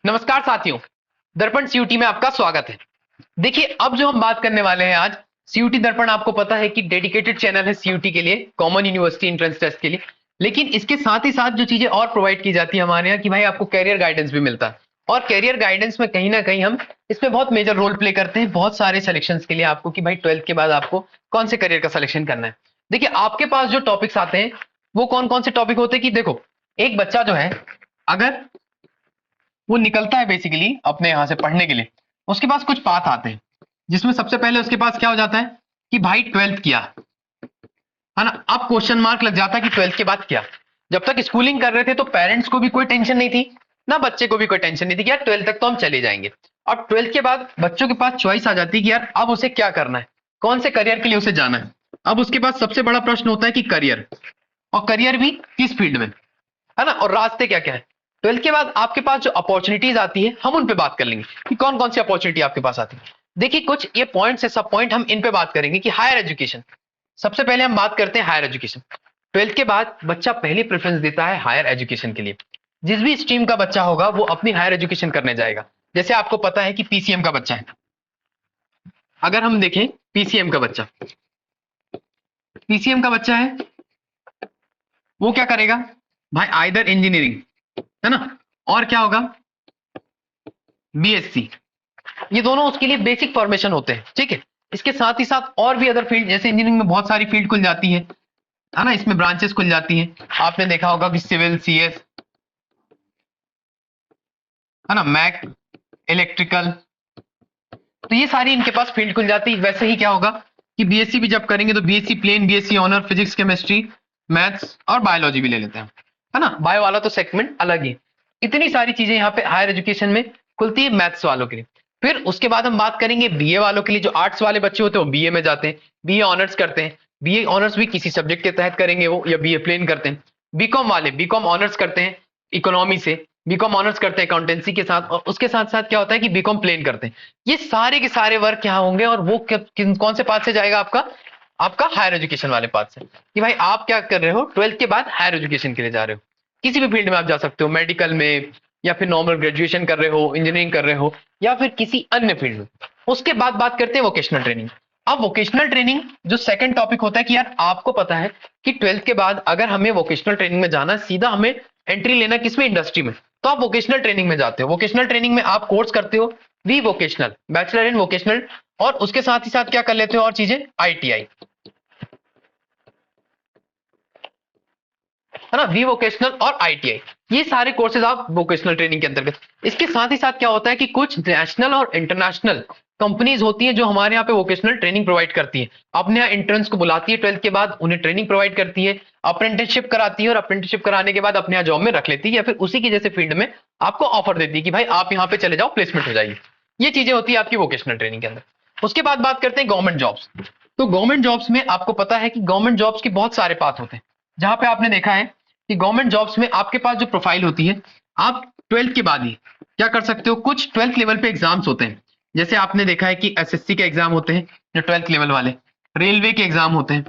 नमस्कार साथियों, दर्पण सीयूटी में आपका स्वागत है। देखिए, अब जो हम बात करने वाले हैं आज, सीयूटी दर्पण आपको पता है कि डेडिकेटेड चैनल है सीयूटी के लिए, कॉमन यूनिवर्सिटी एंट्रेंस टेस्ट के लिए। लेकिन इसके साथ ही साथ जो चीजें और प्रोवाइड की जाती है हमारे यहाँ कि भाई आपको कैरियर गाइडेंस भी मिलता है। और कैरियर गाइडेंस में कहीं ना कहीं हम इसमें बहुत मेजर रोल प्ले करते हैं बहुत सारे सिलेक्शन के लिए आपको, कि भाई 12th के बाद आपको कौन से करियर का सिलेक्शन करना है। देखिए, आपके पास जो टॉपिक्स आते हैं वो कौन कौन से टॉपिक होते हैं कि देखो, एक बच्चा जो है अगर वो निकलता है बेसिकली अपने यहां से पढ़ने के लिए, उसके पास कुछ पाथ आते हैं जिसमें सबसे पहले उसके पास क्या हो जाता है कि भाई 12th किया है ना। अब क्वेश्चन मार्क लग जाता है कि 12th के बाद क्या। जब तक स्कूलिंग कर रहे थे तो पेरेंट्स को भी कोई टेंशन नहीं थी, ना बच्चे को भी कोई टेंशन नहीं थी कि यार 12th तक तो हम चले जाएंगे। अब 12th के बाद बच्चों के पास चॉइस आ जाती है कि यार अब उसे क्या करना है, कौन से करियर के लिए उसे जाना है। अब उसके पास सबसे बड़ा प्रश्न होता है कि करियर, और करियर भी किस फील्ड में, है ना, और रास्ते क्या क्या है। 12th के बाद आपके पास जो अपॉर्चुनिटीज आती है हम उन पे बात कर लेंगे कि कौन कौन सी अपॉर्चुनिटी आपके पास आती है। देखिए, कुछ ये पॉइंट्स है, सब पॉइंट हम इन पे बात करेंगे कि हायर एजुकेशन। सबसे पहले हम बात करते हैं हायर एजुकेशन। 12th के बाद बच्चा पहली प्रेफरेंस देता है हायर एजुकेशन के लिए। जिस भी स्ट्रीम का बच्चा होगा वो अपनी हायर एजुकेशन करने जाएगा। जैसे आपको पता है कि पीसीएम का बच्चा है, अगर हम देखें पीसीएम का बच्चा, पीसीएम का बच्चा है वो क्या करेगा भाई, आइदर इंजीनियरिंग, है ना, और क्या होगा बीएससी। ये दोनों उसके लिए बेसिक फॉर्मेशन होते हैं, ठीक है। इसके साथ ही साथ और भी अदर फील्ड, जैसे इंजीनियरिंग में बहुत सारी फील्ड खुल जाती है ना, इसमें ब्रांचेस खुल जाती हैं। आपने देखा होगा कि सिविल, सीएस, है ना, मैक, इलेक्ट्रिकल, तो ये सारी इनके पास फील्ड खुल जाती है। वैसे ही क्या होगा कि बीएससी भी जब करेंगे तो BSc plain, BSc honour, physics, chemistry, maths और बायोलॉजी भी ले लेते हैं, है ना। बायो वाला तो सेगमेंट अलग ही। इतनी सारी चीजें यहाँ पे हायर एजुकेशन में खुलती है मैथ्स वालों के लिए। फिर उसके बाद हम बात करेंगे बीए वालों के लिए। जो आर्ट्स वाले बच्चे होते हैं वो बीए में जाते हैं, बीए ऑनर्स करते हैं। बीए ऑनर्स भी किसी सब्जेक्ट के तहत करेंगे वो, या बीए प्लेन करते हैं। बीकॉम वाले बीकॉम ऑनर्स करते हैं इकोनॉमी से, बीकॉम ऑनर्स करते हैं अकाउंटेंसी के साथ, और उसके साथ साथ क्या होता है कि बीकॉम प्लेन करते हैं। ये सारे के सारे वर्क क्या होंगे, और वो कौन से पाथ से जाएगा आपका, आपका हायर एजुकेशन वाले पाथ से। कि भाई आप क्या कर रहे हो, 12th के बाद हायर एजुकेशन के लिए जा रहे हो। किसी भी फील्ड में आप जा सकते हो, मेडिकल में, या फिर नॉर्मल ग्रेजुएशन कर रहे हो, इंजीनियरिंग कर रहे हो, या फिर किसी अन्य फील्ड में। उसके बाद बात करते हैं वोकेशनल ट्रेनिंग। अब वोकेशनल ट्रेनिंग जो सेकंड टॉपिक होता है कि यार आपको पता है कि 12th के बाद अगर हमें वोकेशनल ट्रेनिंग में जाना, सीधा हमें एंट्री लेना किसमें, इंडस्ट्री में, तो आप वोकेशनल ट्रेनिंग में जाते हो। वोकेशनल ट्रेनिंग में आप कोर्स करते हो V vocational, bachelor in vocational, और उसके साथ ही साथ क्या कर लेते हो और चीजें, आईटीआई, है ना, वी वोकेशनल और आईटीआई। ये सारे कोर्सेज आप वोकेशनल ट्रेनिंग के अंतर्गत। इसके साथ ही साथ क्या होता है कि कुछ नेशनल और इंटरनेशनल कंपनीज होती हैं जो हमारे यहाँ पे वोकेशनल ट्रेनिंग प्रोवाइड करती है, अपने यहाँ इंटर्न्स को बुलाती है 12th के बाद, उन्हें ट्रेनिंग प्रोवाइड करती है, अप्रेंटिसशिप कराती है, और अप्रेंटिसशिप कराने के बाद अपने यहाँ जॉब में रख लेती है, या फिर उसी की जैसे फील्ड में आपको ऑफर देती है कि भाई आप यहाँ पे चले जाओ, प्लेसमेंट हो जाएगी। ये चीजें होती है आपकी वोकेशनल ट्रेनिंग के अंदर। उसके बाद बात करते हैं गवर्नमेंट जॉब्स। तो गवर्नमेंट जॉब्स में आपको पता है कि गवर्नमेंट जॉब्स के बहुत सारे पाथ होते हैं, जहां पे आपने देखा है कि गवर्नमेंट जॉब्स में आपके पास जो प्रोफाइल होती है, आप 12th के बाद ही क्या कर सकते हो, कुछ 12th लेवल पे एग्जाम्स होते हैं। जैसे आपने देखा है कि एसएससी के एग्जाम होते हैं जो 12th लेवल वाले, रेलवे के एग्जाम होते हैं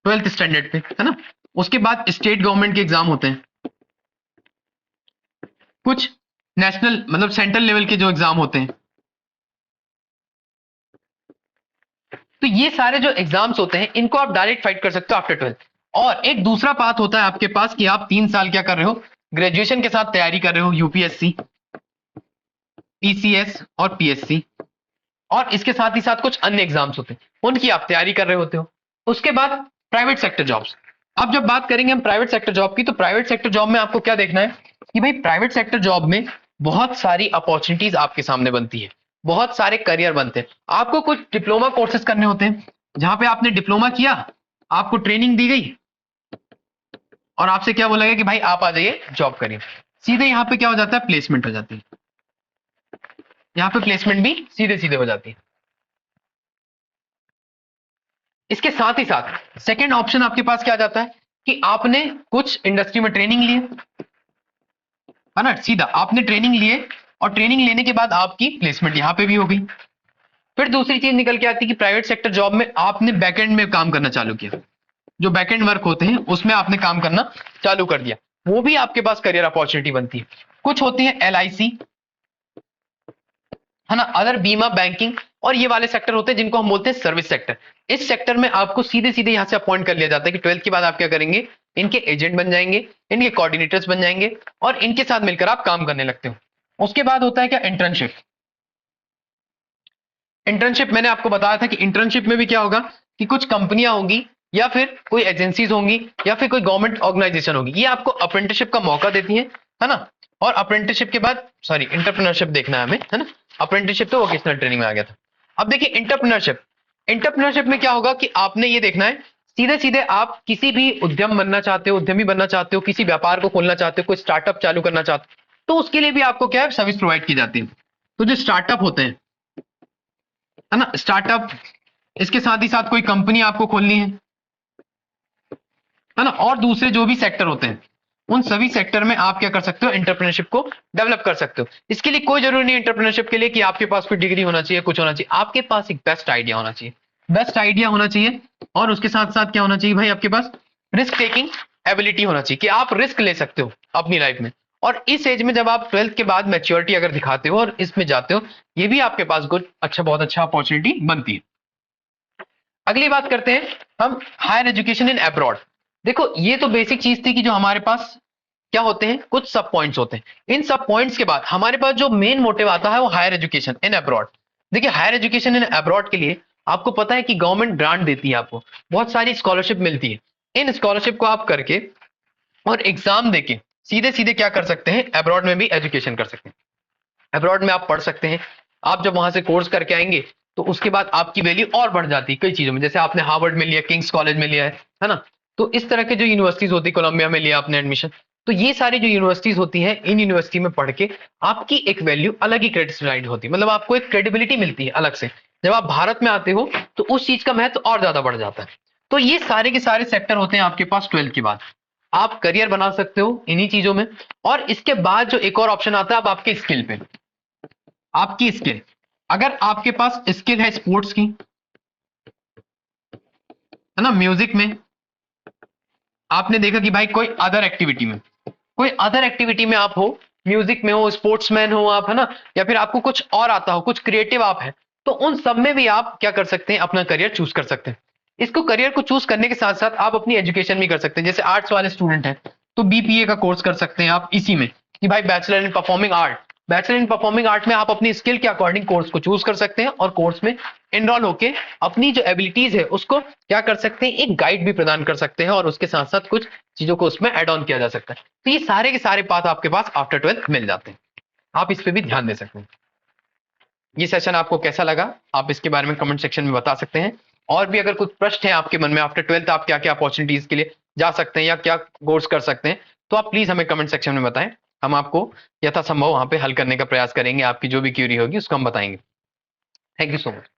12th स्टैंडर्ड पे, है ना। उसके बाद स्टेट गवर्नमेंट के एग्जाम होते हैं, कुछ नेशनल मतलब सेंट्रल लेवल के जो एग्जाम होते हैं। तो ये सारे जो एग्जाम्स होते हैं इनको आप डायरेक्ट फाइट कर सकते हो आफ्टर 12th। और एक दूसरा पाथ होता है आपके पास कि आप 3 साल क्या कर रहे हो, ग्रेजुएशन के साथ तैयारी कर रहे हो, यूपीएससी, पीसीएस और पीएससी, और इसके साथ ही साथ कुछ अन्य एग्जाम्स होते हैं उनकी आप तैयारी कर रहे होते हो। उसके बाद प्राइवेट सेक्टर जॉब्स। अब जब बात करेंगे हम प्राइवेट सेक्टर जॉब की, तो प्राइवेट सेक्टर जॉब में आपको क्या देखना है कि भाई प्राइवेट सेक्टर जॉब में बहुत सारी अपॉर्चुनिटीज आपके सामने बनती है, बहुत सारे करियर बनते हैं। आपको कुछ डिप्लोमा कोर्सेज करने होते हैं, जहां पे आपने डिप्लोमा किया, आपको ट्रेनिंग दी गई, और आपसे क्या बोला गया कि भाई आप आ जाइए जॉब करिए। सीधे यहाँ पे क्या हो जाता है, प्लेसमेंट हो जाती है। यहाँ पे प्लेसमेंट भी सीधे सीधे हो जाती है। इसके साथ ही साथ सेकंड ऑप्शन आपके पास क्या आ जाता है कि आपने कुछ इंडस्ट्री में ट्रेनिंग लिए, है ना, सीधा आपने ट्रेनिंग लिए, और ट्रेनिंग लेने के बाद आपकी प्लेसमेंट यहाँ पे भी हो गई। फिर दूसरी चीज निकल के आती है कि प्राइवेट सेक्टर जॉब में आपने बैकएंड में काम करना चालू किया, जो बैकएंड वर्क होते हैं उसमें आपने काम करना चालू कर दिया, वो भी आपके पास करियर अपॉर्चुनिटी बनती है। कुछ होती है एलआईसी, है ना, अदर बीमा, बैंकिंग, और ये वाले सेक्टर होते हैं जिनको हम बोलते हैं सर्विस सेक्टर। इस सेक्टर में आपको सीधे सीधे यहां से अपॉइंट कर लिया जाता है कि 12th के बाद आप क्या करेंगे, इनके एजेंट बन जाएंगे, इनके कोऑर्डिनेटर्स बन जाएंगे और इनके साथ मिलकर आप काम करने लगते हो। उसके बाद होता है क्या, इंटर्नशिप। इंटर्नशिप मैंने आपको बताया था कि इंटर्नशिप में भी क्या होगा कि कुछ कंपनियां होंगी या फिर कोई एजेंसीज होंगी या फिर कोई गवर्नमेंट ऑर्गेनाइजेशन होगी, ये आपको अप्रेंटिसशिप का मौका देती है ना। और अप्रेंटिसशिप के बाद, सॉरी, इंटरप्रेन्योरशिप देखना है हमें, है ना। अप्रेंटिसशिप तो वोकेशनल ट्रेनिंग में आ गया था। अब देखिए इंटरप्रेन्योरशिप। इंटरप्रेन्योरशिप में क्या होगा कि आपने ये देखना है, सीधे सीधे आप किसी भी उद्यम बनना चाहते हो, उद्यमी बनना चाहते हो, किसी व्यापार को खोलना चाहते हो, कोई स्टार्टअप चालू करना चाहते हो, तो उसके लिए भी आपको क्या है, सर्विस प्रोवाइड की जाती है। तो जो स्टार्टअप होते हैं, है ना, स्टार्टअप, इसके साथ ही साथ कोई कंपनी आपको खोलनी है ना, और दूसरे जो भी सेक्टर होते हैं, उन सभी सेक्टर में आप क्या कर सकते हो, एंटरप्रेन्योरशिप को डेवलप कर सकते हो। इसके लिए कोई जरूरी नहीं एंटरप्रेन्योरशिप के लिए कि आपके पास कोई डिग्री होना चाहिए, कुछ होना चाहिए, आपके पास एक बेस्ट आइडिया होना चाहिए, बेस्ट आइडिया होना चाहिए। और उसके साथ साथ क्या होना चाहिए भाई, आपके पास रिस्क टेकिंग एबिलिटी होना चाहिए कि आप रिस्क ले सकते हो अपनी लाइफ में। और इस एज में जब आप 12th के बाद मैच्योरिटी अगर दिखाते हो और इसमें जाते हो, ये भी आपके पास कुछ अच्छा, बहुत अच्छा अपॉर्चुनिटी बनती है। अगली बात करते हैं हम, हायर एजुकेशन इन अब्रॉड। देखो ये तो बेसिक चीज थी कि जो हमारे पास क्या होते हैं, कुछ सब पॉइंट्स होते हैं। इन सब पॉइंट्स के बाद हमारे पास जो मेन मोटिव आता है वो हायर एजुकेशन इन अब्रॉड। देखिए हायर एजुकेशन इन अब्रॉड के लिए आपको पता है कि गवर्नमेंट ग्रांट देती है, आपको बहुत सारी स्कॉलरशिप मिलती है। इन स्कॉलरशिप को आप करके और एग्जाम देके सीधे सीधे क्या कर सकते हैं, अब्रॉड में भी एजुकेशन कर सकते हैं। अब्रॉड में आप पढ़ सकते हैं। आप जब वहां से कोर्स करके आएंगे तो उसके बाद आपकी वैल्यू और बढ़ जाती है कई चीजों में, जैसे आपने हार्वर्ड में लिया, किंग्स कॉलेज में लिया है ना। तो इस तरह के जो यूनिवर्सिटीज होती है, कोलंबिया में लिया आपने एडमिशन, तो ये सारी जो यूनिवर्सिटीज होती हैं, इन यूनिवर्सिटी में पढ़ के आपकी एक वैल्यू अलग ही क्रेडिट होती है, मतलब आपको एक क्रेडिबिलिटी मिलती है अलग से। जब आप भारत में आते हो तो उस चीज का महत्व और ज्यादा बढ़ जाता है। तो ये सारे के सारे सेक्टर होते हैं आपके पास 12th के बाद। आप करियर बना सकते हो इन्हीं चीजों में। और इसके बाद जो एक और ऑप्शन आता है, अब आपके स्किल पे, आपकी स्किल, अगर आपके पास स्किल है स्पोर्ट्स की, है ना, म्यूजिक में, आपने देखा कि भाई कोई अदर एक्टिविटी में, कोई अदर एक्टिविटी में आप हो, म्यूजिक में हो, स्पोर्ट्समैन हो आप, है ना, या फिर आपको कुछ और आता हो, कुछ क्रिएटिव आप है, तो उन सब में भी आप क्या कर सकते हैं, अपना करियर चूज कर सकते हैं। इसको करियर को चूज करने के साथ साथ आप अपनी एजुकेशन भी कर सकते हैं। जैसे आर्ट्स वाले स्टूडेंट हैं तो बीपीए का कोर्स कर सकते हैं आप इसी में, कि भाई bachelor in performing art, bachelor in performing art में आप अपनी स्किल के अकॉर्डिंग कोर्स को चूज कर सकते हैं और कोर्स में एनरोल होके अपनी जो एबिलिटीज है उसको क्या कर सकते हैं, एक गाइड भी प्रदान कर सकते हैं और उसके साथ साथ कुछ चीजों को उसमें एड ऑन किया जा सकता है। तो ये सारे के सारे पाथ आपके पास आफ्टर 12th मिल जाते हैं। आप इस पे भी ध्यान दे सकते हैं। ये सेशन आपको कैसा लगा, आप इसके बारे में कमेंट सेक्शन में बता सकते हैं। और भी अगर कुछ प्रश्न है आपके मन में, आफ्टर 12th आप क्या क्या अपॉर्चुनिटीज के लिए जा सकते हैं या क्या कोर्स कर सकते हैं, तो आप प्लीज हमें कमेंट सेक्शन में बताएं। हम आपको यथासंभव वहां पे हल करने का प्रयास करेंगे, आपकी जो भी क्यूरी होगी उसको हम बताएंगे। Thank you so much.